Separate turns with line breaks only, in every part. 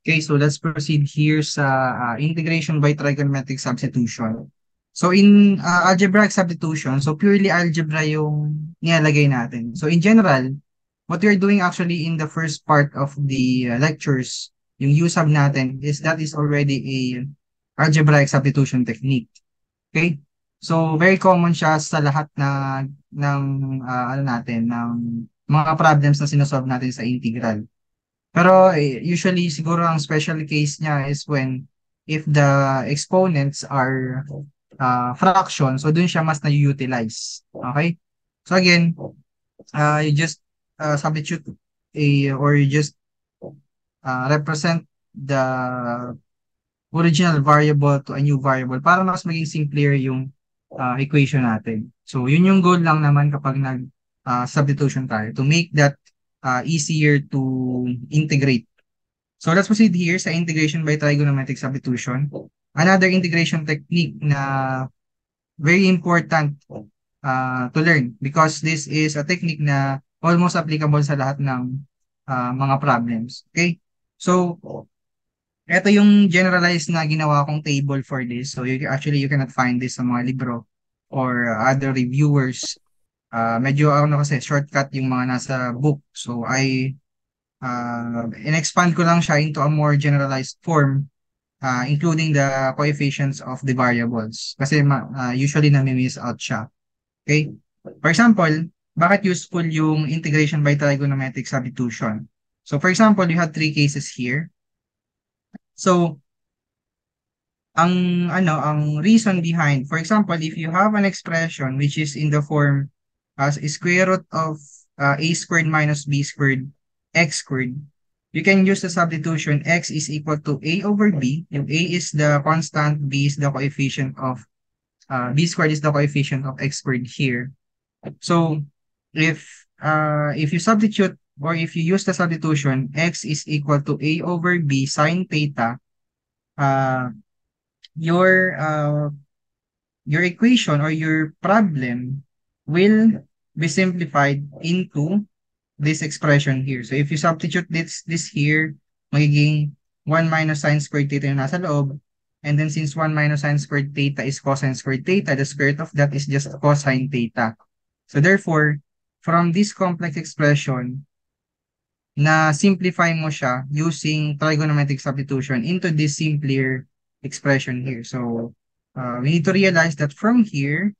Okay, so let's proceed here sa integration by trigonometric substitution. So in algebraic substitution, so purely algebra yung nilalagay natin. So in general, what we're doing actually in the first part of the lectures, yung USAB natin, is that is already a algebraic substitution technique. Okay? So very common siya sa lahat ng ano natin, ng mga problems na sinosolve natin sa integral. Pero usually siguro ang special case niya is when if the exponents are fraction, so dun siya mas na-utilize. Okay? So again, you just substitute or you just represent the original variable to a new variable para mas maging simpler yung equation natin. So yun yung goal lang naman kapag substitution tayo, to make that easier to integrate. So let's proceed here sa integration by trigonometric substitution. Another integration technique na very important to learn because this is a technique na almost applicable sa lahat ng mga problems. Okay? So, ito yung generalized na ginawa kong table for this. So, actually, you cannot find this sa mga libro or other reviewers. Medyo ano kasi, shortcut yung mga nasa book. So, in-expand ko lang siya into a more generalized form, including the coefficients of the variables. Kasi usually nami-miss out siya. Okay? For example, bakit useful yung integration by trigonometric substitution? So for example, you have three cases here. So ang reason behind, for example, if you have an expression which is in the form as square root of a squared minus b squared x squared, you can use the substitution x is equal to a over b. Yung a is the constant, b is the coefficient of b squared is the coefficient of x squared here. So if you substitute or if you use the substitution x is equal to a over b sine theta, uh, your uh, your equation or your problem will be simplified into this expression here. So if you substitute this here, magiging 1 minus sine squared theta yung nasa loob. And then since 1 minus sine squared theta is cosine squared theta, the square root of that is just cosine theta. So therefore, from this complex expression, na simplify mo siya using trigonometric substitution into this simpler expression here. So we need to realize that from this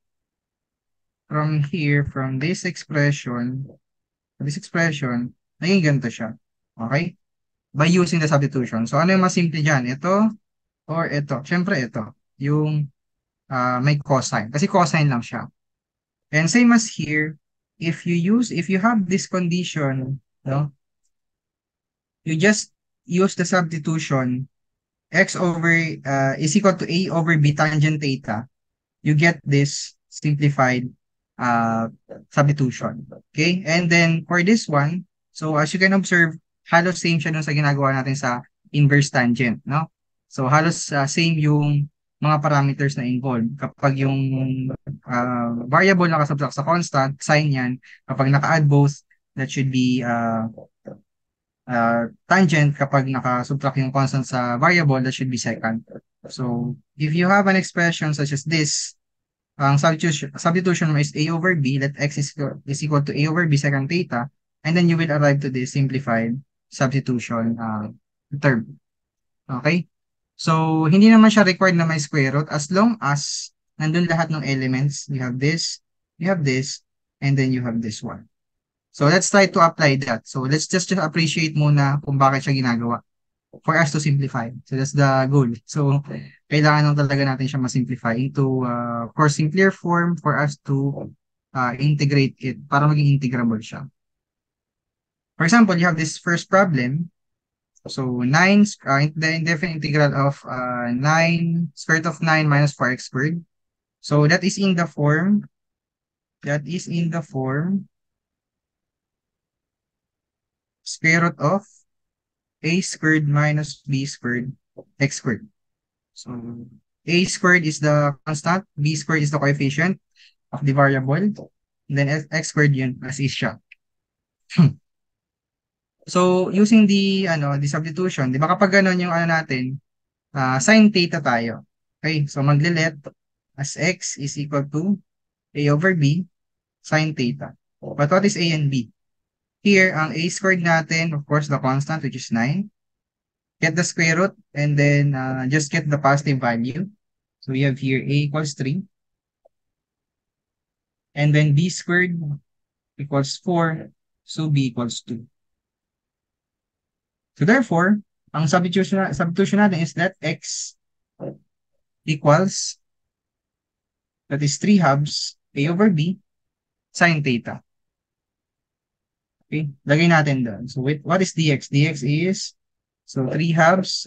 expression, naging ganito siya. Okay? By using the substitution. So ano yung mas simple dyan? Ito or ito? Siyempre ito. Yung may cosine. Kasi cosine lang siya. And same as here, if you have this condition, no? You just use the substitution x over is equal to a over b tangent theta. You get this simplified substitution. Okay? And then for this one, so as you can observe, halos same siya dun sa ginagawa natin sa inverse tangent, no? So halos same yung mga parameters na involved. Kapag yung variable nakasubtract sa constant, sign yan. Kapag naka-add both, that should be tangent. Kapag nakasubtract yung constant sa variable, that should be secant. So if you have an expression such as this, ang substitution mo is a over b, let x is equal to a over b secant theta, and then you will arrive to this simplified substitution term. Okay? So, hindi naman siya required na may square root as long as nandun lahat ng elements. You have this, and then you have this one. So, let's try to apply that. So, let's just appreciate muna kung bakit siya ginagawa for us to simplify. So, that's the goal. So, kailangan lang talaga natin siya ma-simplify into for simpler form for us to integrate it para maging integrable siya. For example, you have this first problem. So, the indefinite integral of 9, square root of 9 minus 4x squared. So, that is in the form square root of a squared minus b squared x squared. So, a squared is the constant, b squared is the coefficient of the variable, and then x squared yun as is siya. So, using the substitution, di ba kapag ganun yung ano natin, sin theta tayo. Okay, so magle-let as x is equal to a over b sin theta. But what is a and b? Here, ang a squared natin, of course, the constant, which is 9. Get the square root, and then just get the positive value. So we have here a equals 3. And then b squared equals 4. So b equals 2. So therefore, ang substitution natin is that x equals, that is 3 halves a over b sin theta. Okay, lagay natin doon. So what is dx? Dx is, so 3 halves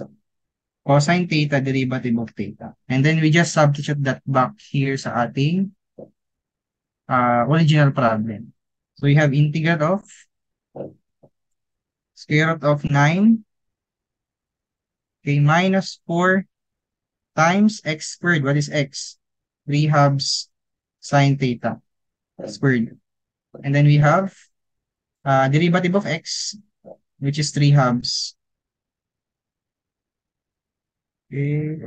cosine theta derivative of theta. And then we just substitute that back here sa ating original problem. So we have integral of square root of 9, okay, minus 4 times x squared. What is x? 3 halves sine theta squared. And then we have derivative of x, which is 3 halves. Okay.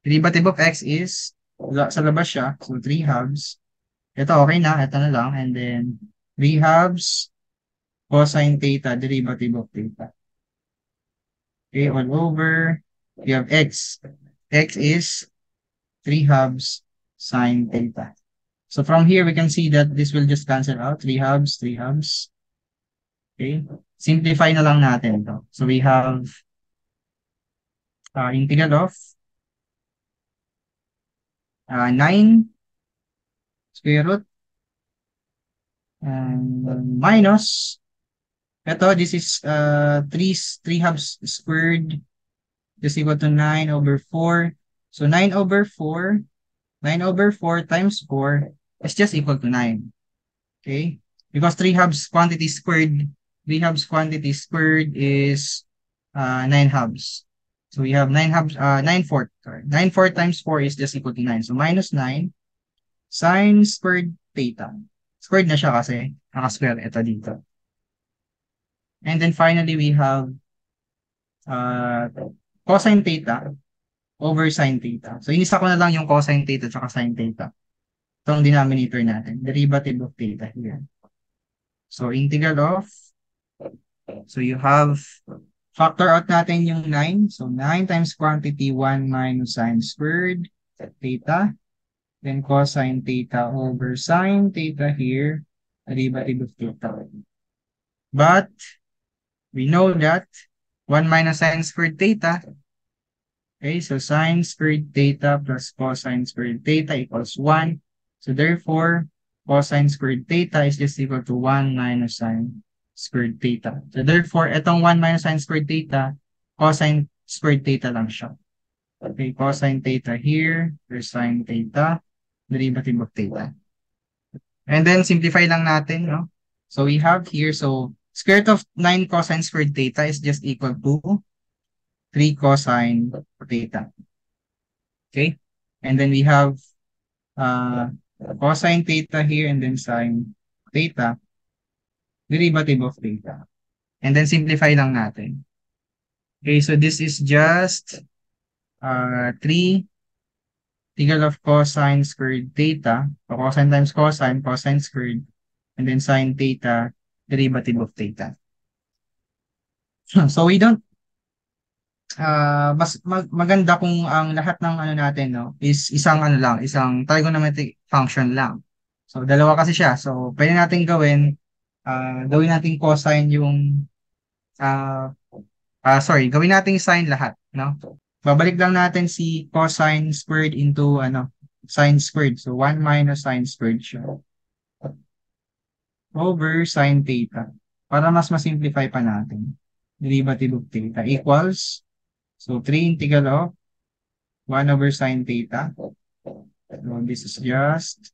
Derivative of x is, sa labas siya, so 3 halves. Ito okay na, ito na lang. And then 3 halves cosine theta, derivative of theta. Okay, all over, you have x. X is 3 halves sine theta. So from here, we can see that this will just cancel out. 3 halves, 3 halves. Okay, simplify na lang natin to. So we have integral of 9 square root and minus, ito, this is 3 halves squared is equal to 9 over 4. So 9 over 4 times 4 is just equal to 9. Okay? Because 3 halves quantity squared is 9 halves. So we have 9 halves, 9 fourth. Sorry. 9 fourth times 4 is just equal to 9. So minus 9 sine squared theta. Squared na siya kasi naka-square ito dito. And then finally, we have cosine theta over sine theta. So inisa ko na lang yung cosine theta at sine theta. Itong denominator natin. Derivative of theta here. So integral of, so you have, factor out natin yung 9. So 9 times quantity 1 minus sine squared theta. Then cosine theta over sine theta here. Derivative of theta. But we know that 1 minus sine squared theta. Okay, so sine squared theta plus cosine squared theta equals 1. So therefore, cosine squared theta is just equal to 1 minus sine squared theta. So therefore, itong 1 minus sine squared theta, cosine squared theta lang siya. Okay, cosine theta here, there's sine theta, derivative of theta. And then simplify lang natin, no? So we have here, so square root of 9 cosine squared theta is just equal to 3 cosine theta. Okay? And then we have cosine theta here and then sine theta, derivative of theta. And then simplify lang natin. Okay, so this is just 3 integral of cosine squared theta, so cosine times cosine, cosine squared, and then sine theta, derivative of theta. So we don't, mas maganda kung ang lahat ng ano natin, no, is isang ano lang, isang trigonometric function lang. So dalawa kasi siya. So pwede natin gawin natin cosine yung, gawin natin sine lahat, no? Babalik lang natin si cosine squared into sine squared. So 1 minus sine squared siya. Over sine theta. Para mas masimplify pa natin. Derivative of theta equals, so 3 integral of 1 over sine theta. So this is just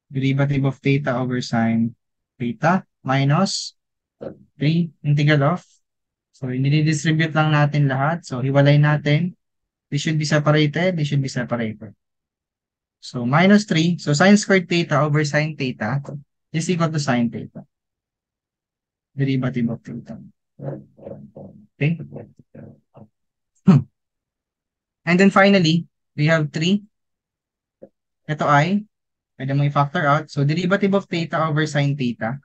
derivative of theta over sine theta minus 3 integral of, so i-distribute lang natin lahat. So hiwalay natin. This should be separated. This should be separated. So minus 3. So sine squared theta over sine theta is equal to sine theta. Derivative of theta. Okay? And then finally, we have 3. Ito ay, pwede mo i-factor out. So, derivative of theta over sine theta.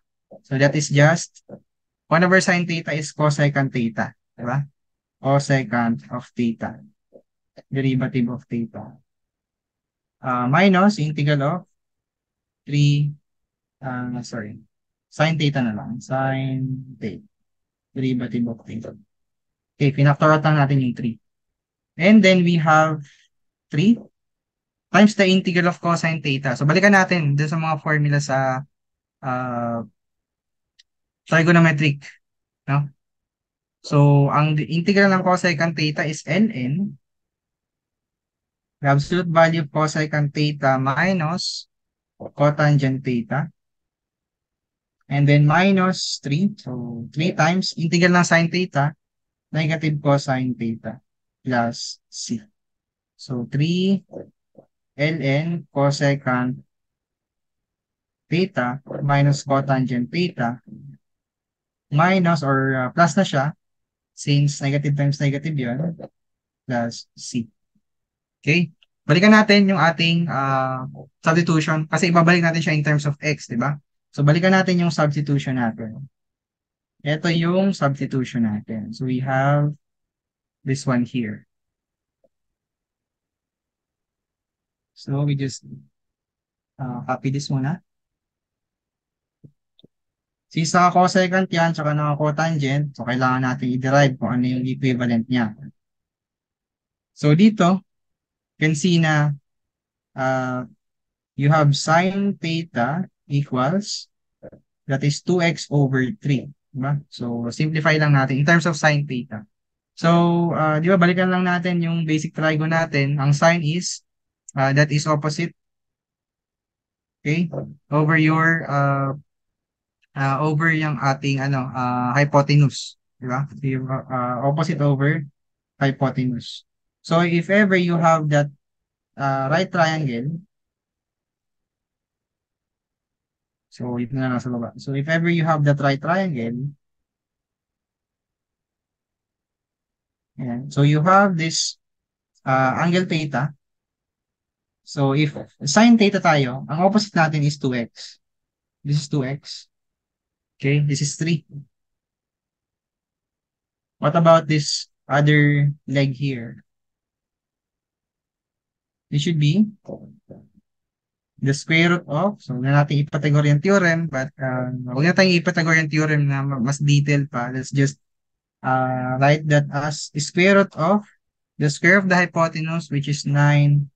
So, that is just 1 over sine theta is cosecant theta. Diba? Cosecant of theta. Derivative of theta. Minus integral of 3, sorry, sine theta na lang. Sine theta. Derivative of theta. Okay, pinactor out lang natin yung 3. And then we have 3 times the integral of cosine theta. So, balikan natin dun sa mga formula sa uh, trigonometric. No? So, ang integral ng cosecant theta is ln, the absolute value of cosecant theta minus cotangent theta. And then minus 3. So, 3 times integral ng sine theta, negative cosine theta plus c. So, 3 ln cosecant theta minus cotangent theta minus or plus na siya since negative times negative yun plus c. Okay? Balikan natin yung ating substitution kasi ibabalik natin siya in terms of x, di ba? So, balikan natin yung substitution natin. Ito yung substitution natin. So, we have this one here. So, we just copy this muna. Since naka-cosecant yan, tsaka naka-cotangent, so kailangan natin i-derive kung ano yung equivalent niya. So, dito, you can see na you have sine theta equals, that is 2x over 3. Diba? So, simplify lang natin in terms of sine theta. So, di ba, balikan lang natin yung basic trigo natin. Ang sine is, that is opposite, okay, over your, over yung ating, hypotenuse. Di ba? Opposite over hypotenuse. So, if ever you have that right triangle, so, ito na nasa baba. So, if ever you have that right triangle, ayan. So, you have this angle theta. So, if sine theta tayo, ang opposite natin is 2x. This is 2x. Okay, this is 3. What about this other leg here? This should be the square root of, so huwag na natin i-Pythagorean theorem, but huwag na tayong i-Pythagorean theorem na mas detailed pa. Let's just write that as square root of the square of the hypotenuse, which is 9.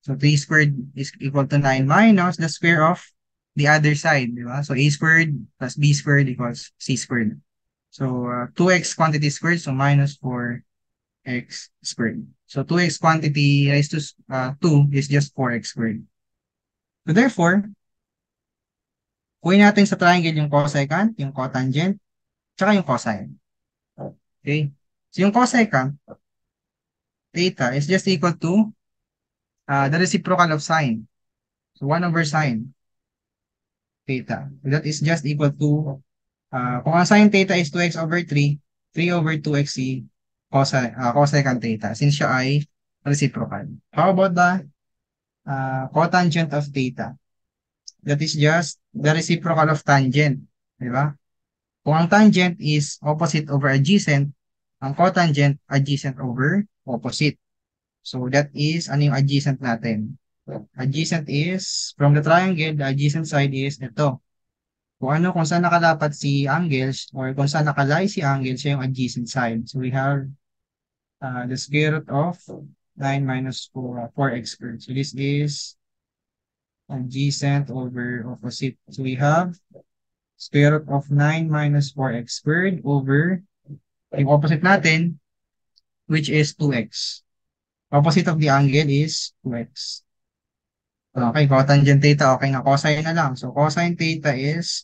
So 3 squared is equal to 9 minus the square of the other side, di ba? So a squared plus b squared equals c squared. So 2x quantity squared, so minus 4x squared. So 2x quantity raised to 2 is just 4x squared. So therefore, kunin natin sa triangle yung cosecant, yung cotangent, tsaka yung cosine. Okay? So yung cosecant theta is just equal to the reciprocal of sine. So 1 over sine theta. So that is just equal to, kung ang sine theta is 2x over 3, 3 over 2x si cosecant theta since siya ay reciprocal. How about the cotangent of theta? That is just the reciprocal of tangent. Diba? Kung ang tangent is opposite over adjacent, ang cotangent adjacent over opposite. So that is, ano yung adjacent natin? Adjacent is, from the triangle, the adjacent side is ito. Kung saan nakalapat si angles or kung saan nakalay si angles, siya yung adjacent side. So we have the square root of 9 minus 4x squared. So this is adjacent over opposite. So we have square root of 9 minus 4x squared over yung opposite natin, which is 2x. Opposite of the angle is 2x. Okay, cotangent theta, okay na, cosine na lang. So cosine theta is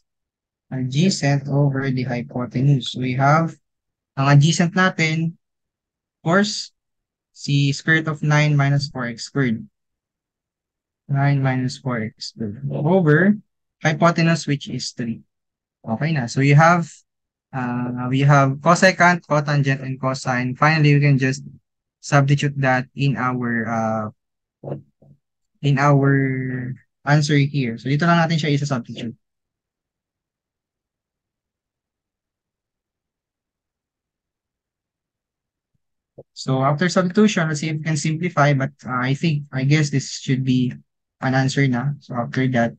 adjacent over the hypotenuse. So we have, ang adjacent natin, of course, si square root of 9 minus 4x squared. 9 minus 4x squared over hypotenuse, which is 3. Okay na. So you have We have cosecant, cotangent, and cosine. Finally, we can just substitute that in our answer here. So dito lang natin siya isa-substitute. So after substitution, let's see if we can simplify, but I guess this should be an answer na. So after that,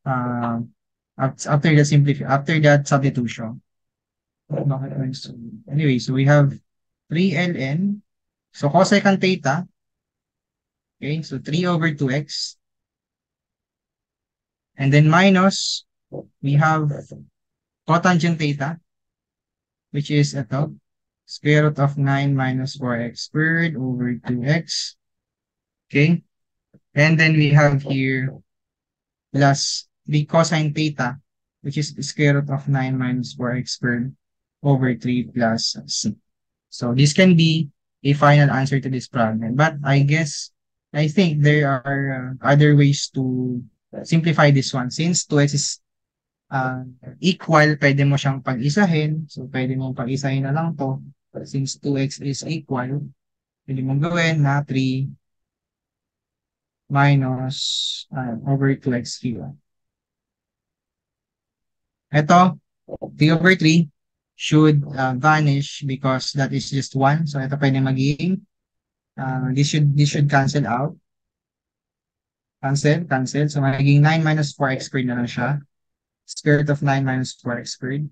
uh, after that substitution. Anyway, so we have 3 ln. So cosecant theta, okay, so 3 over 2x. And then minus, we have cotangent theta, which is ito, square root of 9 minus 4x squared over 2x. Okay? And then we have here plus the cosine theta, which is the square root of 9 minus 4x squared over 3 plus c. So this can be a final answer to this problem. But I think there are other ways to simplify this one. Since 2x is equal, pwede mo siyang pag-isahin. So pwede mo pag-isahin na lang to. Since 2x is equal, pwede mong gawin na 3 minus over 2x cubed. Ito, 3 over 3 should vanish because that is just 1. So ito pwede magiging, this should cancel out. Cancel. So magiging 9 minus 4x squared na lang siya. Square root of 9 minus 4x squared.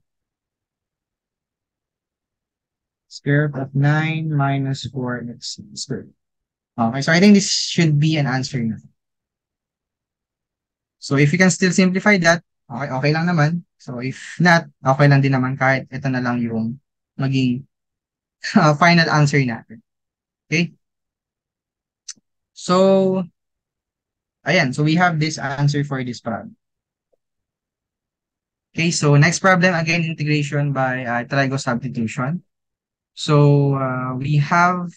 Square root of 9 minus 4x squared. Okay, so I think this should be an answer na. So if you can still simplify that, okay lang naman. So if not, okay lang din naman kahit ito na lang yung maging final answer natin. Okay? So, ayan. So we have this answer for this problem. Okay, so next problem, again, integration by trigo substitution. So we have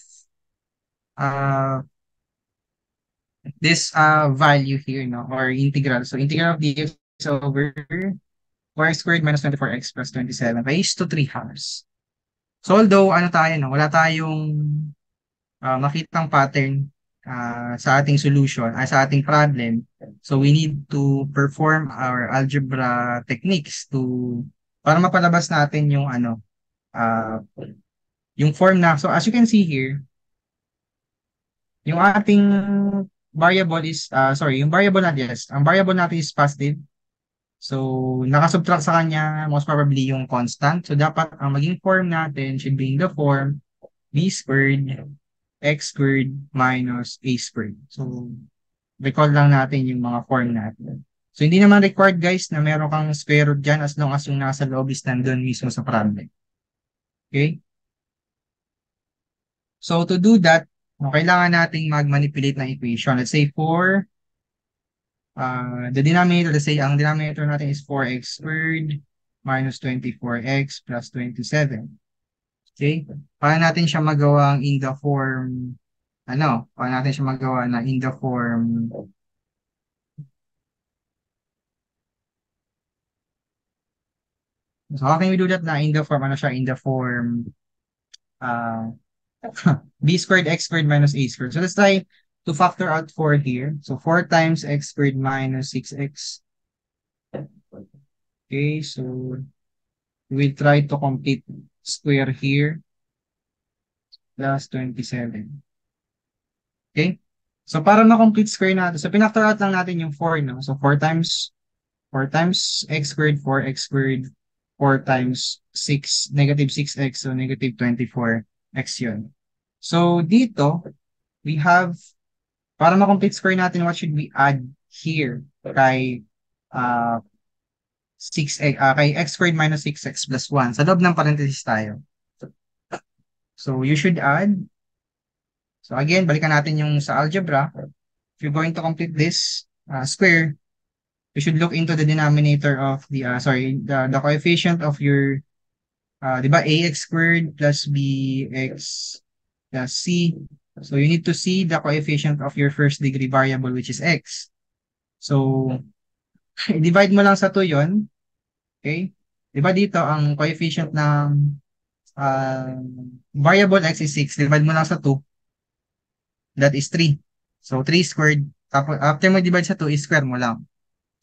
this value here, no, or integral. So integral of dx over 4x squared minus 24x plus 27 raised to 3 halves. So although ano tayo, no, wala tayong makitang pattern sa ating solution, sa ating problem. So we need to perform our algebra techniques para mapalabas natin yung yung form na. So as you can see here, yung ating variable is, yung variable natin, yes, ang variable natin is positive. So, nakasubtract sa kanya, most probably yung constant. So, dapat ang maging form natin should be in the form b squared, x squared, minus a squared. So, recall lang natin yung mga form natin. So, hindi naman required, guys, na meron kang square root dyan as long as yung nasa loob is nandun mismo sa problem. Okay? So, to do that, kailangan nating mag-manipulate ng equation. Let's say for the denominator, let's say ang denominator natin is 4x squared minus 24x plus 27. Okay? Paano natin siya magawang in the form, paano natin siya magawa na in the form, so how can we do that na in the form, in the form, b squared x squared minus a squared. So let's try to factor out 4 here. So 4 times x squared minus 6x. Okay, so we'll try to complete square here plus 27. Okay? So para ma-complete square natin, so pinactor out lang natin yung 4, no? So 4 times x squared, 4x squared, 4 times 6, negative 6x, so negative 24x yun. So dito, we have, para ma-complete square natin, what should we add here kay 6x, kay x squared minus 6x plus 1. Sa loob ng parenthesis tayo. So you should add, so again, balikan natin yung sa algebra. If you're going to complete this square, you should look into the denominator of the, the coefficient of your, di ba, ax squared plus bx plus c. So you need to see the coefficient of your first degree variable, which is x. So, divide mo lang sa 2 yun. Okay? Di ba dito, ang coefficient ng uh, variable x is 6, divide mo lang sa 2, that is 3. So, 3 squared. Tapos, after mo divide sa 2, is square mo lang.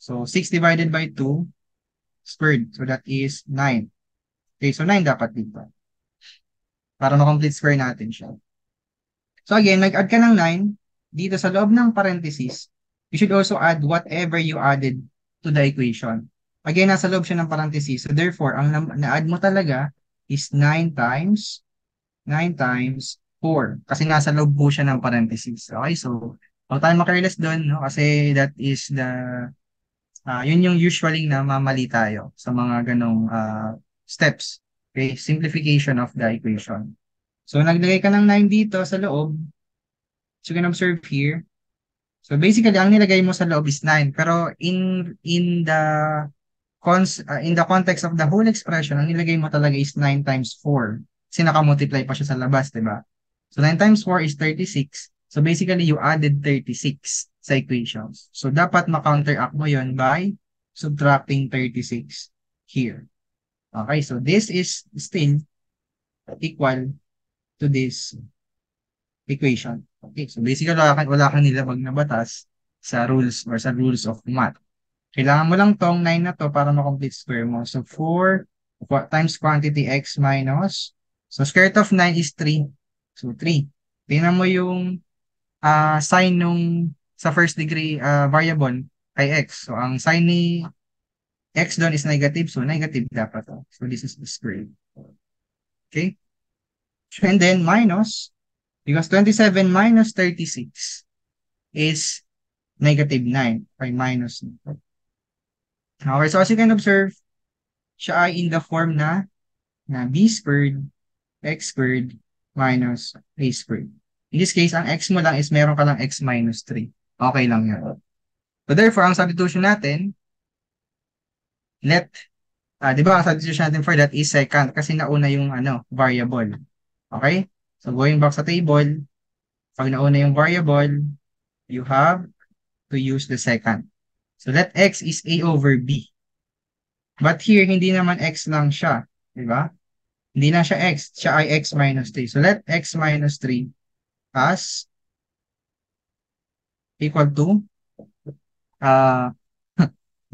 So, 6 divided by 2 squared. So, that is 9. Okay, so 9 dapat dito. Para ma-complete square natin siya. So, again, nag-add ka ng 9. Dito sa loob ng parenthesis, you should also add whatever you added to the equation. Again, nasa loob siya ng parenthesis. So, therefore, ang na-add mo talaga is 9 times 4. Kasi nasa loob po siya ng parenthesis. Okay, so, huwag tayo makareless doon, no? Kasi that is the, yun yung usually na mamali tayo sa mga ganong steps. Okay, simplification of the equation. So, naglagay ka ng 9 dito sa loob. So, you can observe here. So, basically, ang nilagay mo sa loob is 9. Pero, in the context of the whole expression, ang nilagay mo talaga is 9 times 4. Kasi naka-multiply pa siya sa labas, di ba? So, 9 times 4 is 36. So, basically, you added 36 sa equations. So, dapat ma-counteract mo yon by subtracting 36 here. Okay, so this is still equal to this equation. Okay, so basically, wala kang nilabag na batas sa rules or sa rules of math. Kailangan mo lang tong 9 na to para ma-complete square mo. So, 4 times quantity x minus. So, square root of 9 is 3. So, 3. Tingnan mo yung sign nung sa first degree variable ay x. So, ang sign ni x doon is negative. So, negative dapat to. So, this is the square. Okay? And then, minus, because 27 minus 36 is negative 9. Okay, minus. Okay, so as you can observe, siya ay in the form na b squared, x squared, minus a squared. In this case, ang x mo lang is meron ka lang x minus 3. Okay lang yun. So therefore, ang substitution natin, di ba ang substitution natin for that is second kasi nauna yung variable. Okay? So going back sa table, pag nauna yung variable, you have to use the second. So let x is a over b. But here, hindi naman x lang siya. Di ba? Hindi na siya x. Siya ay x minus 3. So let x minus 3 as equal to, uh,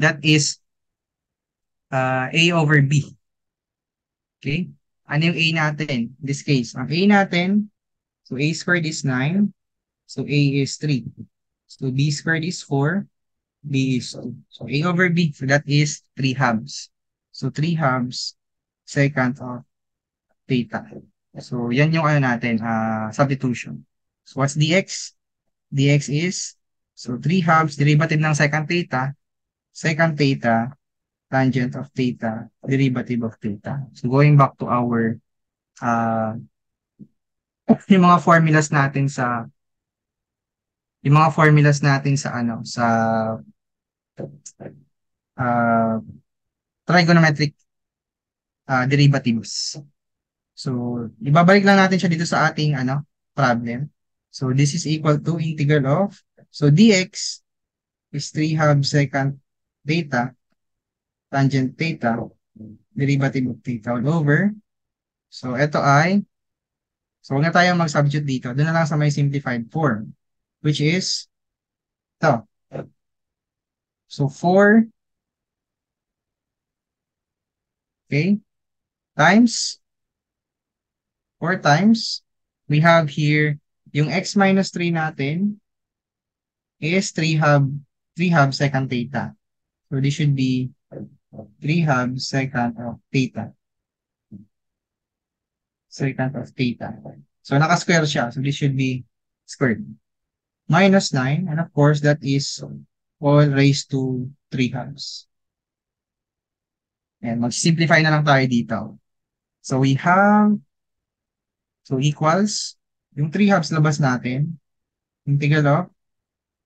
that is a over b. Okay? Ano yung a natin? In this case, ang a natin, so a squared is 9. So a is 3. So b squared is 4. B is 2. So a over b. So that is 3 halves. So 3 halves second of theta. So yan yung natin, substitution. So what's dx? Dx is, so 3 halves derivative ng second theta, tangent of theta, derivative of theta. So going back to our yung mga formulas natin sa trigonometric derivatives. So, ibabalik lang natin siya dito sa ating problem. So, this is equal to integral of, so dx is 3 halves second theta, tangent theta, derivative of theta all over. So, ito ay, so huwag na tayo mag-substitute dito. Doon na lang sa may simplified form, which is, ito. So, 4, okay, times, 4 times, we have here, yung x minus 3 natin is 3 halves second theta. So, this should be 3 halves second of theta. Second of theta. So, naka-square siya. So, this should be squared. Minus 9. And of course, that is all raised to 3 halves. And mag-simplify na lang tayo dito. So, we have, so equals, yung 3 halves labas natin, integral of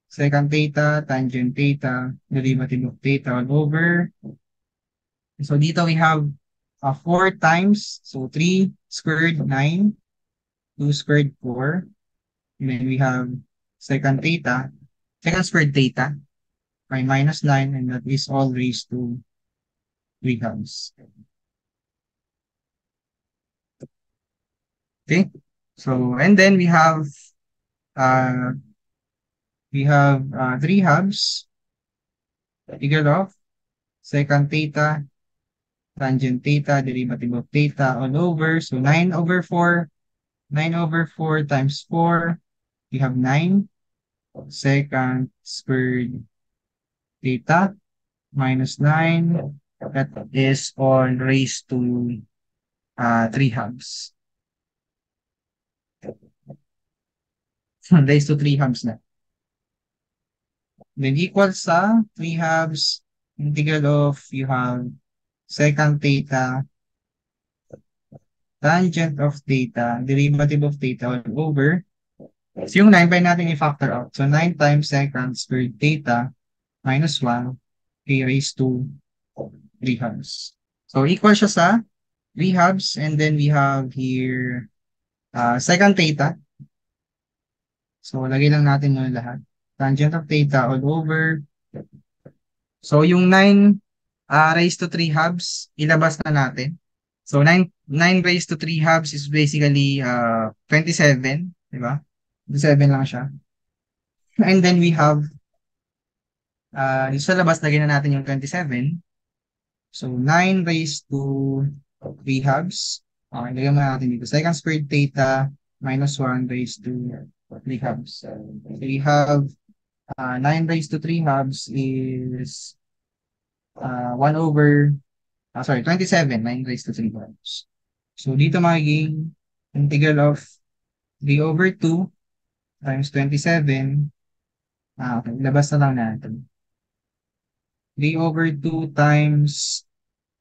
second theta, tangent theta, derivative of theta all over. So, dito we have 4 times, so 3 squared 9, 2 squared 4, and then we have second squared theta, by minus 9, and that is all raised to 3 halves. Okay? So, and then uh, we have 3 halves, equal of secant theta, tangent theta, derivative of theta all over. So 9/4 times 4, we have 9 secant squared theta minus 9. That is all raised to 3 halves. Raised to 3 halves na. Then equals sa 3 halves, integral of, you have secant theta, tangent of theta, derivative of theta all over. So yung 9, pwede natin i-factor out. So 9 times secant squared theta minus 1, k raised to 3 halves. So equal siya sa 3 halves, and then we have here secant theta. So lagay lang natin yun lahat. Tangent of theta all over. So yung 9 raised to 3 halves, ilabas na natin. So 9 raised to 3 halves is basically 27, di ba? 27 lang siya. And then we have, sa labas, lagyan na natin yung 27. So 9 raised to 3 halves. Okay, lagyan mo natin dito. Secant squared theta minus 1 raised to 3 halves. So we have 9 raised to 3 halves is 1 over, 27, 9 raised to 3 halves. So dito magiging integral of 3 over 2 times 27. Okay, labas na lang natin. 3 over 2 times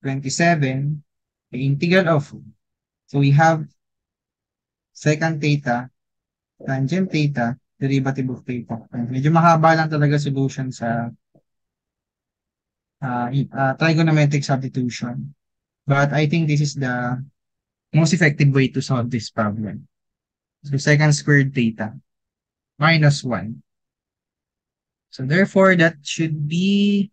27, the integral of, so we have secant theta, tangent theta, derivative of theta. Medyo mahaba lang talaga solution sa trigonometric substitution. But I think this is the most effective way to solve this problem. So secant squared theta minus 1. So therefore, that should be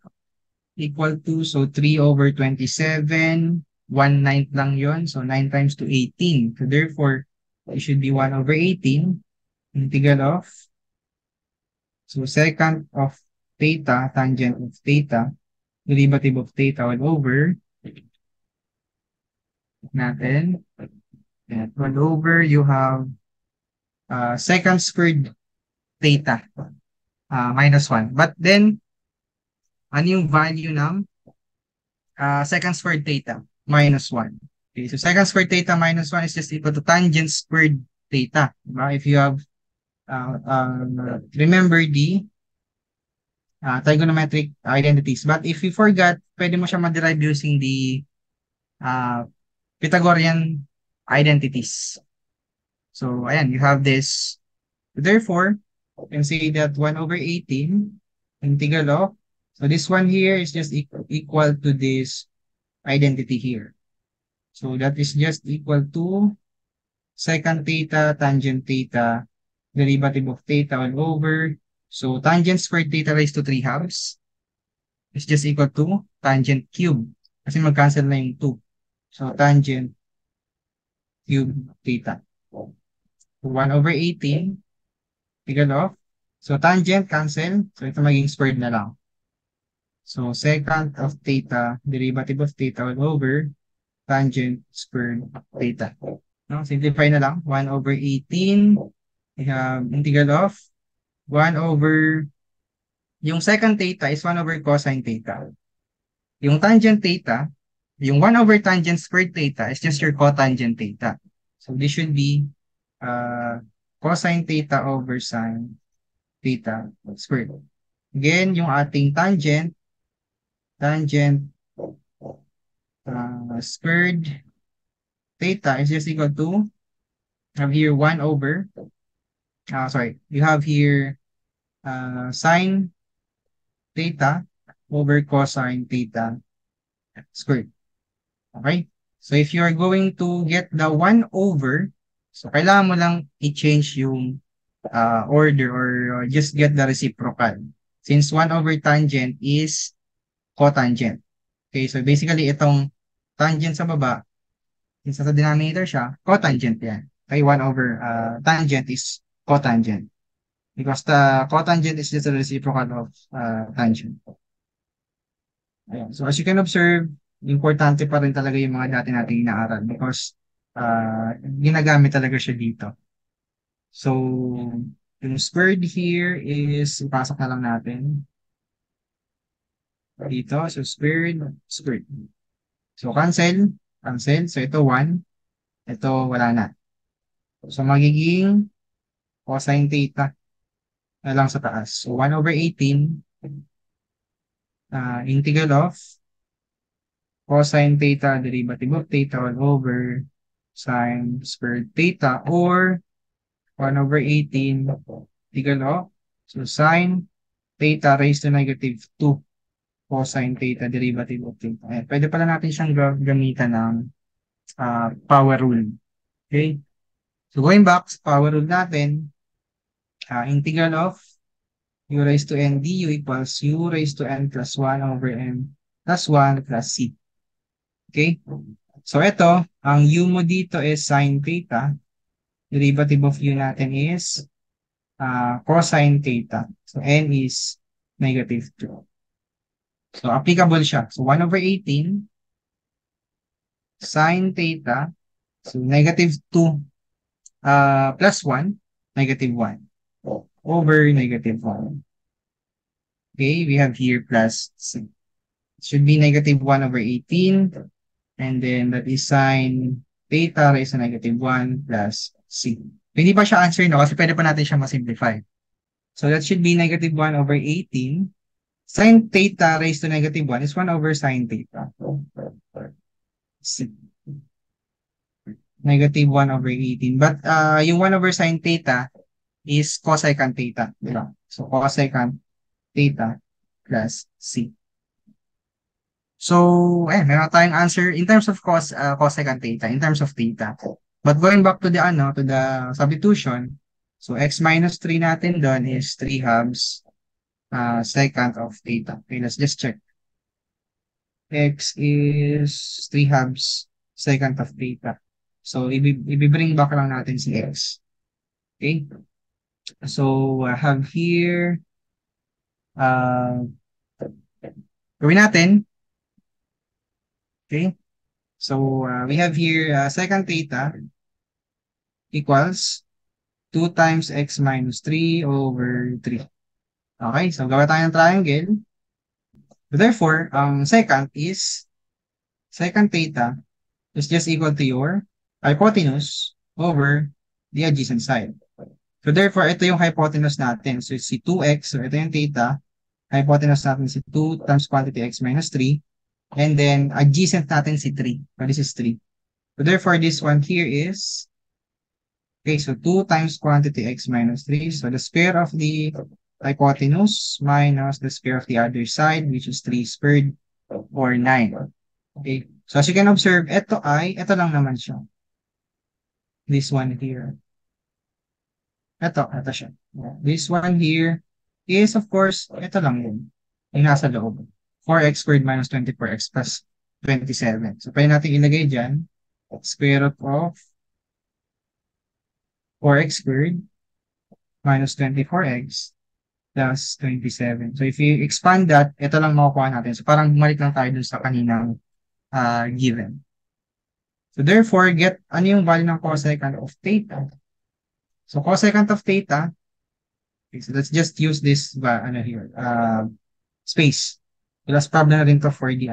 equal to, so 3 over 27, 1/9 lang yon. So 9 times to 18. So therefore, it should be 1 over 18, integral of, so secant of theta, tangent of theta, derivative of theta all over, natin. And 1 over, you have secant squared theta minus 1. But then, ano yung value ng secant squared theta minus 1? Okay, so secant squared theta minus 1 is just equal to tangent squared theta. Diba? If you have, remember the trigonometric identities. But if you forgot, pwede mo siya ma-derive using the Pythagorean identities. So, ayan, you have this. Therefore, you can say that 1 over 18, integral of, so this one here is just equal to this identity here. So that is just equal to secant theta, tangent theta, derivative of theta all over. So tangent squared theta raised to 3 halves is just equal to tangent cube. Kasi mag-cancel na yung 2. So tangent cube theta. 1 over 18, equal of, so tangent cancel, so ito maging squared na lang. So secant of theta, derivative of theta all over, tangent squared theta. No, simplify na lang. 1 over 18, we have integral of 1 over, yung secant theta is 1 over cosine theta. Yung tangent theta, yung 1 over tangent squared theta is just your cotangent theta. So this should be cosine theta over sine theta squared. Again, yung ating tangent squared theta is just equal to, have here 1 over, you have here sine theta over cosine theta squared. Okay? So if you are going to get the 1 over, so kailangan mo lang i-change yung order or just get the reciprocal. Since 1 over tangent is cotangent. Okay, so basically itong tangent sa baba, since sa denominator siya, cotangent yan. Okay, 1 over tangent is cotangent. Because the cotangent is just a reciprocal of tangent. Ayan. So as you can observe, importante pa rin talaga yung mga dati nating inaaral because ginagamit talaga siya dito. So, yung squared here is, ipasok na lang natin dito. So, squared, squared. So, cancel, cancel. So, ito 1. Ito, wala na. So, magiging cosine theta na lang sa taas. So, 1 over 18, integral of cosine theta, derivative of theta all over sine squared theta or 1 over 18 integral of, so sine theta raised to negative 2 cosine theta derivative of theta. Ayan, pwede pala natin siyang gamitan ng power rule. Okay? So going back sa power rule natin, integral of u raised to n du equals u raised to n plus 1 over n plus 1 plus c. Okay? So ito, ang u mo dito is sine theta. Derivative of u natin is cosine theta. So n is negative 2. So applicable siya. So 1 over 18 sine theta. So negative 2 plus 1, negative 1 over negative 1. Okay, we have here plus c. It should be negative 1 over 18. And then that is sine theta raised to negative 1 plus c. Hindi pa siya answer, no? Kasi pwede pa natin siya masimplify. So that should be negative 1 over 18. Sine theta raised to negative 1 is 1 over sine theta. C. Negative 1 over 18. But yung 1 over sine theta is cosecant theta. Diba? So cosecant theta plus c. So, meron tayong answer in terms of cosecant theta, in terms of theta. But going back to the substitution, so x minus 3 natin doon is 3 halves secant of theta. Okay, let's just check. X is 3 halves secant of theta. So, i-bring back lang natin si x. Okay? So, I have here, gawin natin. Okay? So, we have here secant theta equals 2 times x minus 3 over 3. Okay? So, gawa tayo ng triangle. Therefore, secant theta is just equal to your hypotenuse over the adjacent side. So, therefore, ito yung hypotenuse natin. So, it's si 2x. So, ito yung theta. Hypotenuse natin si 2 times quantity x minus 3. And then, adjacent natin si 3. So, this is 3. So, therefore, this one here is, okay, so 2 times quantity x minus 3. So, the square of the hypotenuse minus the square of the other side, which is 3 squared or 9. Okay. So, as you can observe, ito lang naman siya. This one here. Ito siya. This one here is, of course, ito lang yun. Yung nasa loob. 4x squared minus 24x plus 27. So, pwede natin ilagay dyan, square root of 4x squared minus 24x plus 27. So, if you expand that, ito lang makukuha natin. So, parang bumalik lang tayo dun sa kaninang given. So, therefore, get ano yung value ng cosecant of theta. So, cosecant of theta, okay, so let's just use this here, space. Plus problem na rin to for the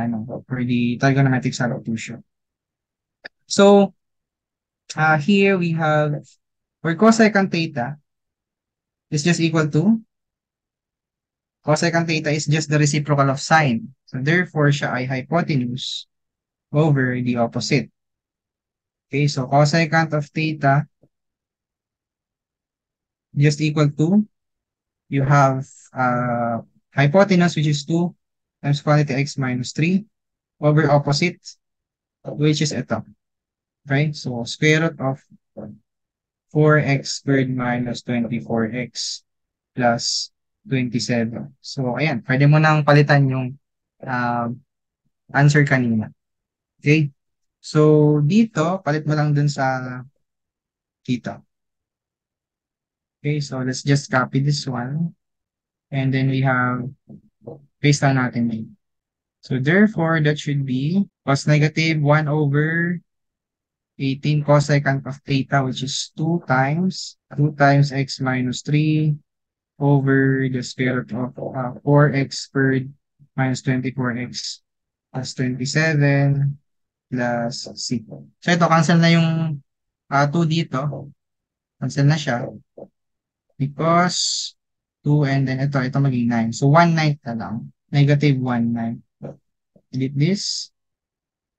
trigonometric substitution. So, here we have, for cosecant theta is just equal to, cosecant theta is just the reciprocal of sine. So, therefore, siya ay hypotenuse over the opposite. Okay, so cosecant of theta just equal to, you have hypotenuse, which is 2 times quantity x minus 3 over opposite, which is ito. Okay, so square root of 4x squared minus 24x plus 27. So, ayan, pwede mo nang palitan yung answer kanina. Okay? So, dito, palit mo lang dun sa dito. Okay, so let's just copy this one. And then we have, paste lang natin dito. So, therefore, that should be cos negative 1 over 18 cosecant of theta, which is 2 times x minus 3 over the square root of 4x squared minus 24x plus 27 plus c. So, ito, cancel na yung 2 dito. Cancel na siya. Because 2 and then ito maging 9. So 1/9 na lang. Negative 1/9. Delete this.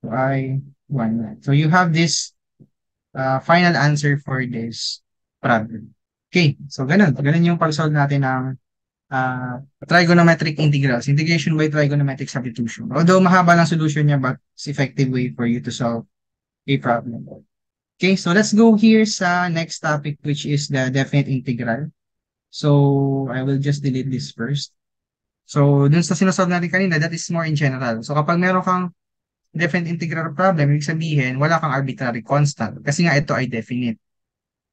So I 1/9. So you have this final answer for this problem. Okay, so ganun. Ganun yung pag-solve natin ng trigonometric integrals, integration by trigonometric substitution. Although mahaba lang solution niya, but it's effective way for you to solve a problem. Okay, so let's go here sa next topic, which is the definite integral. So, I will just delete this first. So, dun sa sinasolve natin kanina, that is more in general. So, kapag meron kang definite integral problem, ibig sabihin, wala kang arbitrary constant. Kasi nga ito ay definite.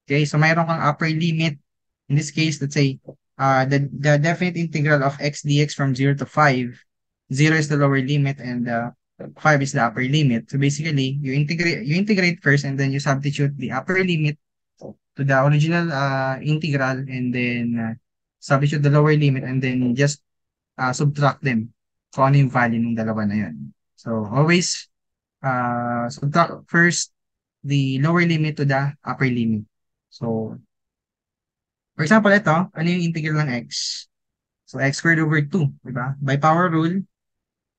Okay, so mayroon kang upper limit. In this case, let's say, the definite integral of x dx from 0 to 5, 0 is the lower limit and 5 is the upper limit. So basically, you integrate first and then you substitute the upper limit to the original integral and then substitute the lower limit and then just subtract them kung ano yung value ng dalawa na yun. So always subtract first the lower limit to the upper limit. So for example, ito, ano yung integral ng x? So x squared over 2, di ba? By power rule,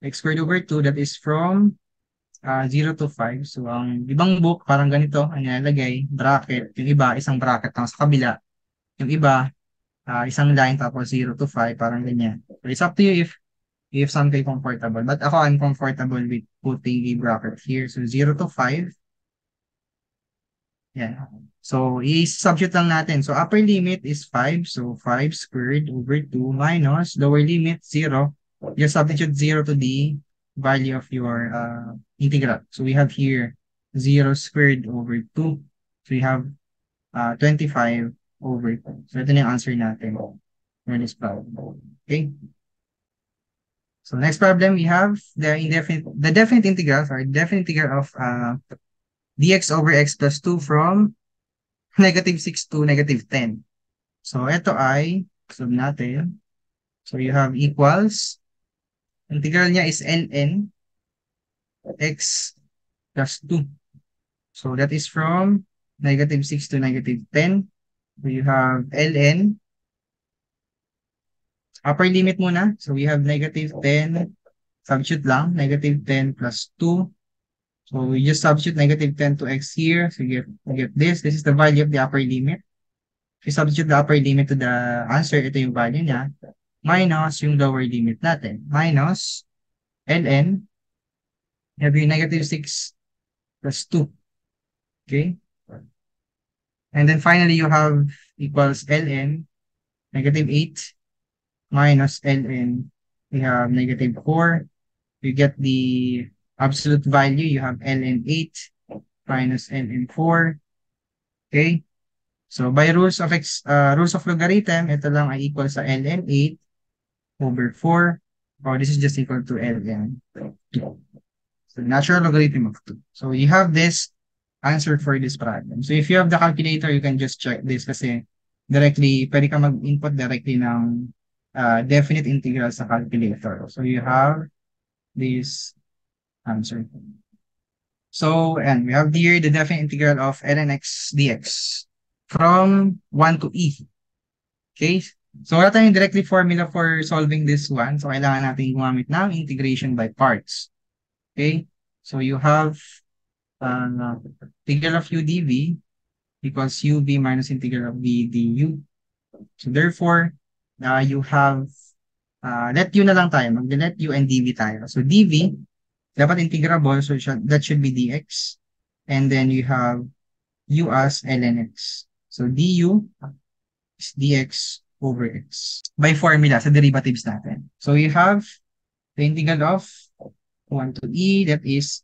x squared over 2, that is from 0 to 5. So, ang ibang book, parang ganito, ang nilalagay, bracket. Yung iba, isang bracket lang sa kabila. Yung iba, isang line tapos 0 to 5, parang ganyan. So, it's up to you if something comfortable. But ako, I'm comfortable with putting a bracket here. So, 0 to 5. Yeah. So, i-substitute lang natin. So, upper limit is 5. So, 5 squared over 2 minus lower limit, 0. Just substitute 0 to the value of your integral. So, we have here 0 squared over 2. So, we have 25 over 2. So, ito na yung answer natin for this problem. Okay? So, next problem, we have the definite integral, definite integral of dx over x plus 2 from negative 6 to negative 10. So, ito ay, solve natin. So, you have equals, integral niya is ln x plus 2. So, that is from negative 6 to negative 10. So, you have ln, upper limit muna. So, we have negative 10, substitute lang, negative 10 plus 2. So, we just substitute negative 10 to x here. So, you get this. This is the value of the upper limit. If you substitute the upper limit to the answer, ito yung value niya. Minus yung lower limit natin. Minus ln. You have yung negative 6 plus 2. Okay? And then finally, you have equals ln, negative 8 minus ln. We have negative 4. You get the absolute value, you have ln 8 minus ln 4. Okay? So, by rules of logarithm, ito lang ay equal sa ln 8 over 4. Or this is just equal to ln 2. So, natural logarithm of 2. So, you have this answer for this problem. So, if you have the calculator, you can just check this kasi directly, pwede ka mag-input directly ng definite integral sa calculator. So, you have this answer. So, and we have here the definite integral of ln x dx from 1 to e. Okay? So, wala tayong directly formula for solving this one. So, kailangan natin gumamit ng integration by parts. Okay? So, you have integral of u dv equals ub minus integral of v du. So, therefore, you have, let u na lang tayo. Mag-let u and dv tayo. So, dv, dapat integrable, so that should be dx. And then you have u as ln x. So du is dx over x by formula sa derivatives natin. So you have the integral of 1 to E, that is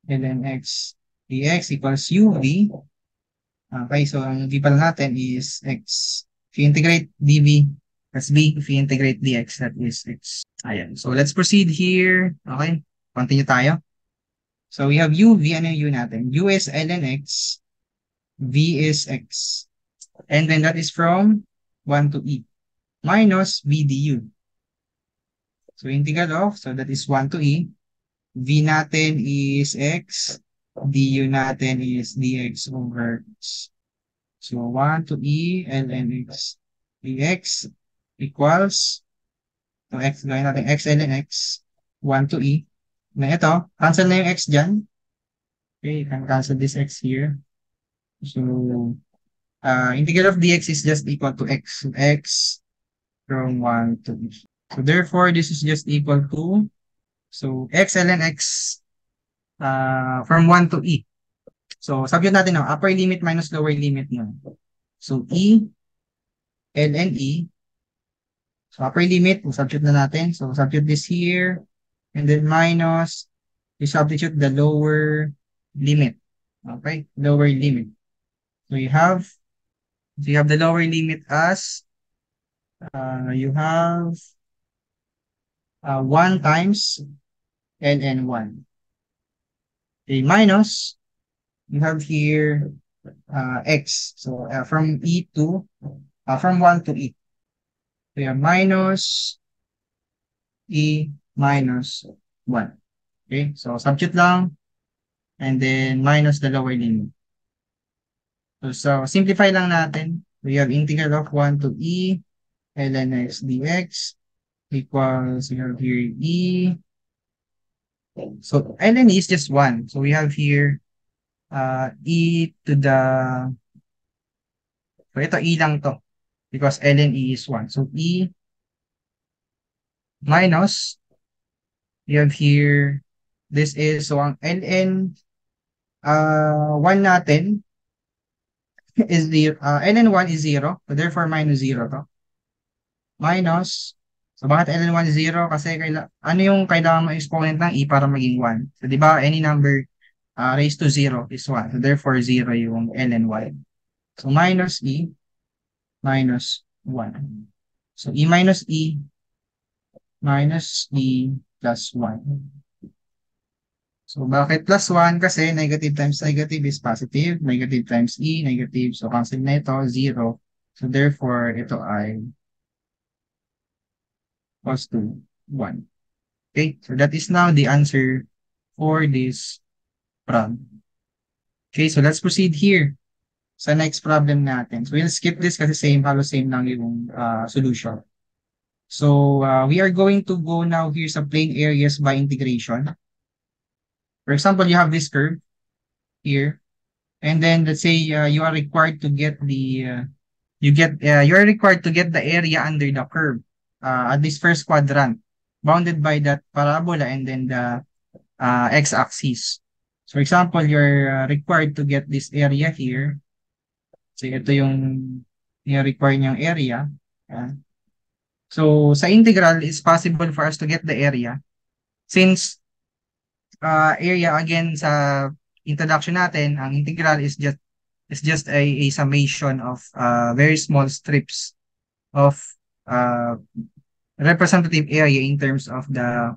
ln x dx equals uv. Okay, so ang v pala natin is x. If you integrate dv, that's b. If you integrate dx, that is x. Ayan. So let's proceed here. Okay, continue tayo. So we have uv, ano yung u natin? U is ln x, v is x. And then that is from 1 to e minus v du. So integral of, so that is 1 to e. V natin is x, du natin is dx over x. So 1 to e ln x dx equals, so x, gawin natin x ln x, 1 to e. Na ito, cancel na yung x dyan. Okay, you can cancel this x here. So, integral of dx is just equal to x. So x from 1 to e. So therefore, this is just equal to, so x ln x from 1 to e. So substitute natin ng upper limit minus lower limit nun. So e ln e. So upper limit, substitute na natin. So substitute this here. And then minus, you substitute the lower limit. Okay, lower limit. So you have the lower limit as, you have 1 times ln 1. Okay, minus, you have here x. So from e to, from 1 to e. So you have minus e minus 1. Okay, so substitute lang. And then minus the lower limit. So simplify lang natin. We have integral of 1 to e ln x dx equals, we have here e. So ln e is just 1. So we have here e to the, so ito e lang to because ln e is 1. So e minus, we have here, this is, so ang ln 1 natin is the, ln 1 is 0. So therefore minus 0 to. Minus, so bakit ln 1 is 0? Kasi ano yung kailangan mo exponent ng e para maging 1? So di ba any number raised to 0 is 1. So therefore 0 yung ln 1. So minus e minus 1. So e minus e plus 1. So bakit plus 1? Kasi negative times negative is positive. Negative times e, negative. So cancel na ito, 0. So therefore, ito ay equals to 1. Okay, so that is now the answer for this problem. Okay, so let's proceed here sa next problem natin. So we'll skip this kasi halos same lang yung solution. So we are going to go now here sa plane areas by integration. For example, you have this curve here, and then let's say you are required to get the you are required to get the area under the curve at this first quadrant bounded by that parabola and then the x-axis. So for example, you're required to get this area here. So ito yung require niyang area. So sa integral, it's possible for us to get the area since area, again, sa introduction natin, ang integral is just a summation of very small strips of representative area in terms of the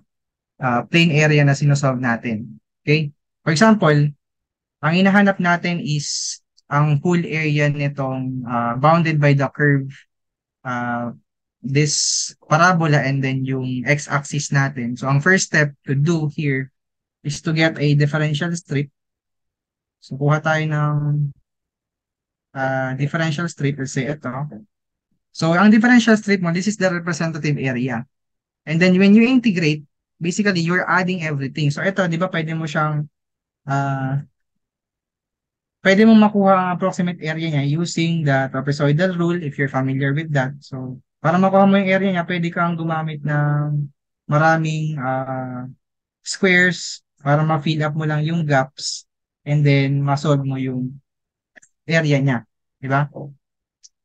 plane area na sinosolve natin. Okay? For example, ang hinahanap natin is ang whole area nitong bounded by the curve, this parabola and then yung x-axis natin. So ang first step to do here is to get a differential strip. So, kuha tayo ng differential strip. Let's say ito. So, ang differential strip mo, this is the representative area. And then, when you integrate, basically, you're adding everything. So, ito, di ba, pwede mo makuha ang approximate area niya using the trapezoidal rule if you're familiar with that. So, para makuha mo yung area niya, pwede kang gumamit ng maraming squares para ma-fill up mo lang yung gaps and then ma-solve mo yung area niya. Diba?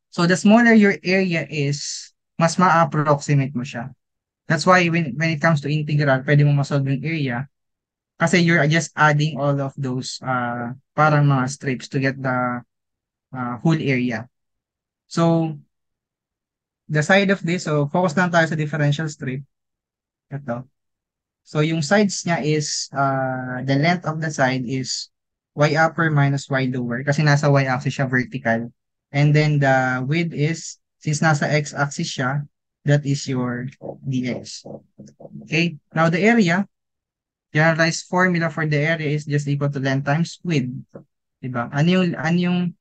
So, the smaller your area is, mas ma-approximate mo siya. That's why when it comes to integral, pwede mo masolve yung area kasi you're just adding all of those parang mga strips to get the whole area. So, the side of this, so focus lang tayo sa differential strip. Ito. So, yung sides niya is, the length of the side is y upper minus y lower kasi nasa y-axis siya vertical. And then the width is, since nasa x-axis siya, that is your dx. Okay? Now, the area, generalized formula for the area is just equal to length times width. Diba? Ano yung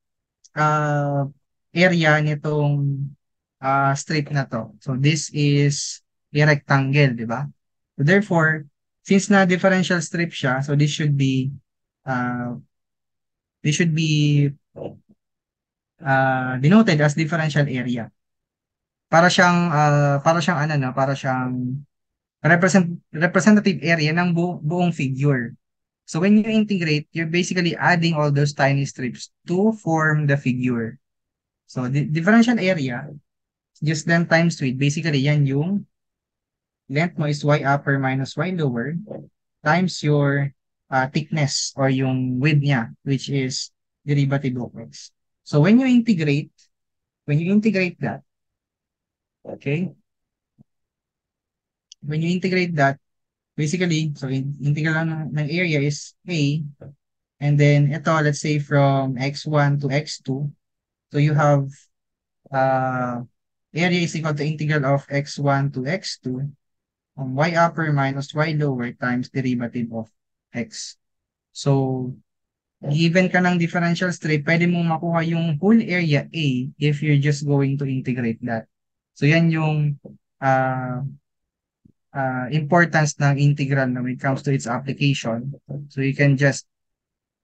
uh, area nitong strip na to? So, this is a rectangle, di ba? So, therefore, since na differential strip siya, so uh, this should be denoted as differential area. Para siyang ano no, para siyang representative area ng buong figure. So when you integrate, you're basically adding all those tiny strips to form the figure. So the differential area, just length times width. Basically, yan yung length mo is y upper minus y lower times your thickness or yung width niya, which is derivative of x. So when you integrate that, okay, when you integrate that, basically, so integral ng area is a, and then ito, let's say from x1 to x2, so you have area is equal to integral of x1 to x2 y upper minus y lower times derivative of x. So, given ka ng differential strip, pwede mong makuha yung whole area A if you're just going to integrate that. So, yan yung importance ng integral when it comes to its application. So, you can just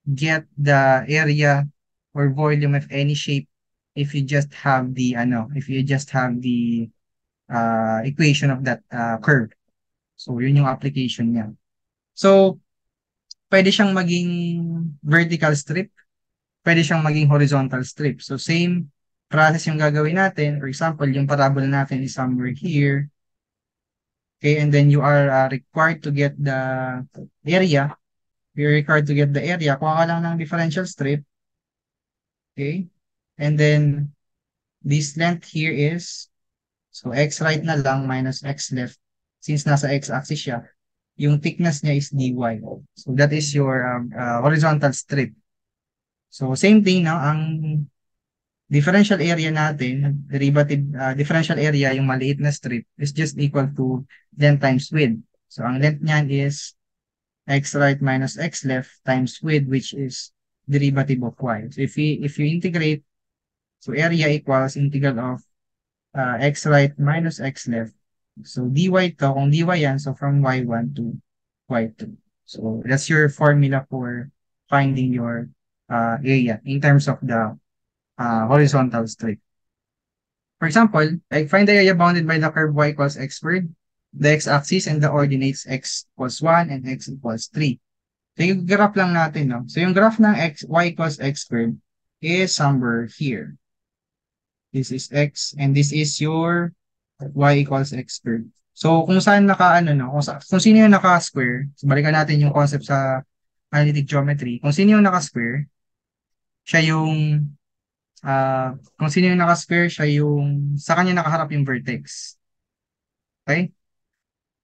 get the area or volume of any shape if you just have the equation of that curve. So, yun yung application niya. So, pwede siyang maging vertical strip, pwede siyang maging horizontal strip. So, same process yung gagawin natin. For example, yung parabola natin is somewhere here. Okay, and then you are required to get the area. You're required to get the area. Kuha ka lang ng differential strip. Okay, and then this length here is, so x right na lang minus x left. Since nasa x-axis siya, yung thickness niya is dy. So that is your horizontal strip. So same thing, no? Ang differential area natin, differential area, yung maliit na strip, is just equal to length times width. So ang length niyan is x right minus x left times width, which is derivative of y. So if you integrate, so area equals integral of x right minus x left. So dy to, kung dy yan, so from y1 to y2. So that's your formula for finding your area in terms of the horizontal strip. For example, I find the area bounded by the curve y equals x squared, the x-axis and the ordinates x equals 1 and x equals 3. So yung graph lang natin, no? So yung graph ng y equals x squared is somewhere here. This is x and this is your y equals x squared. So kung saan kung sino yung naka-square, so balikan natin yung concept sa analytic geometry. Kung sino yung naka-square, siya yung kung sino yung naka-square, siya yung sa kanya nakaharap yung vertex. Okay?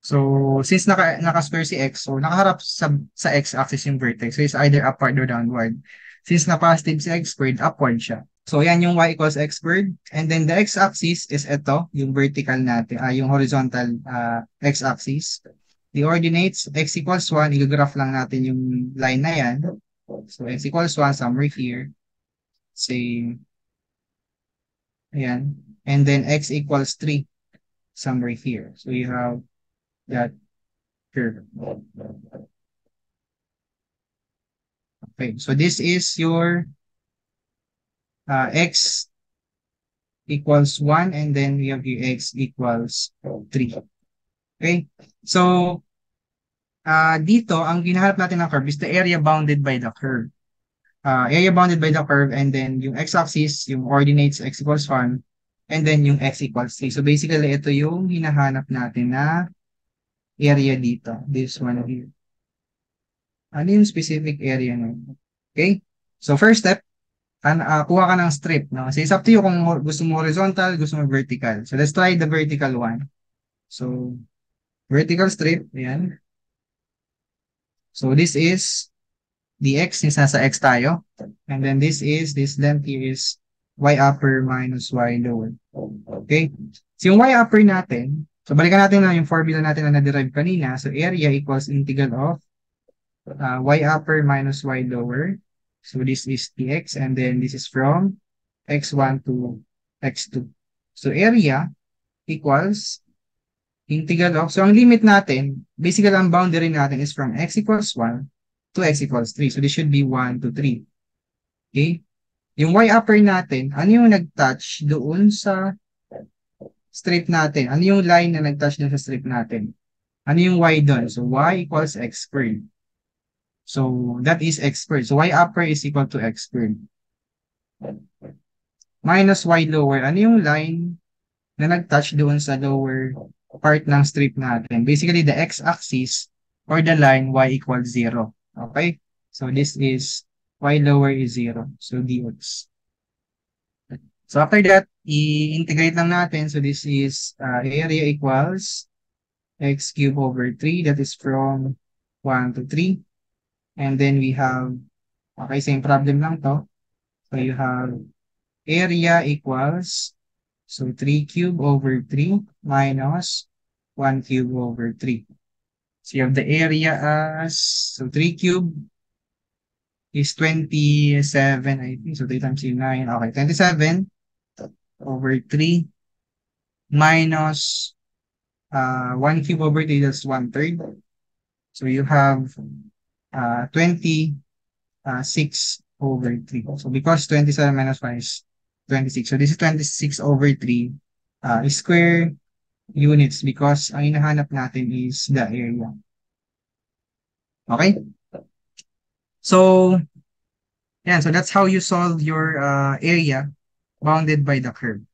So since naka-square si x, so nakaharap sa x-axis yung vertex. So it's either upward or downward. Since na-positive si x squared, upward siya. So, yan yung y equals x squared. And then the x-axis is ito, yung vertical natin, yung horizontal x-axis. The ordinates, x equals 1, i-graph lang natin yung line na yan. So, x equals 1, somewhere here. Say, ayan. And then x equals 3, somewhere here. So, you have that curve. Okay, so this is your x equals 1 and then we have your x equals 3. Okay? So, dito, ang ginahanap natin ng curve is the area bounded by the curve. Area bounded by the curve and then yung x-axis, yung ordinates x equals 1 and then yung x equals 3. So basically, ito yung hinahanap natin na area dito. This one here. Ano yung specific area nun? Okay? So first step, kuha ka ng strip. No? So it's up to you kung gusto mo horizontal, gusto mo vertical. So let's try the vertical one. So vertical strip, ayan. So this is the x, since nasa x tayo. And then this length here is y upper minus y lower. Okay? So yung y upper natin, so balikan natin na yung formula natin na na-derive kanina. So area equals integral of y upper minus y lower. So this is dx, and then this is from x1 to x2. So area equals integral of, so ang limit natin, basically ang boundary natin is from x equals 1 to x equals 3. So this should be 1 to 3. Okay? Yung y upper natin, ano yung nag-touch doon sa strip natin? Ano yung line na nag-touch doon sa strip natin? Ano yung y doon? So y equals x squared. So that is x squared. So y upper is equal to x squared. Minus y lower. Ano yung line na nag-touch doon sa lower part ng strip natin? Basically, the x-axis or the line y equals 0. Okay? So this is y lower is 0. So dx. So after that, i-integrate lang natin. So this is area equals x cubed over 3. That is from 1 to 3. And then we have, okay, same problem lang to. So you have area equals, so 3 cubed over 3 minus 1 cubed over 3. So you have the area as, so 3 cubed is 27, I think. So 3 times 9. Okay, 27 over 3 minus 1 cubed over 3, that's 1/3. So you have 26 over 3. So because 27 minus 1 is 26. So this is 26 over 3 square units because ang hinahanap natin is the area. Okay? So, yan. So that's how you solve your area bounded by the curve.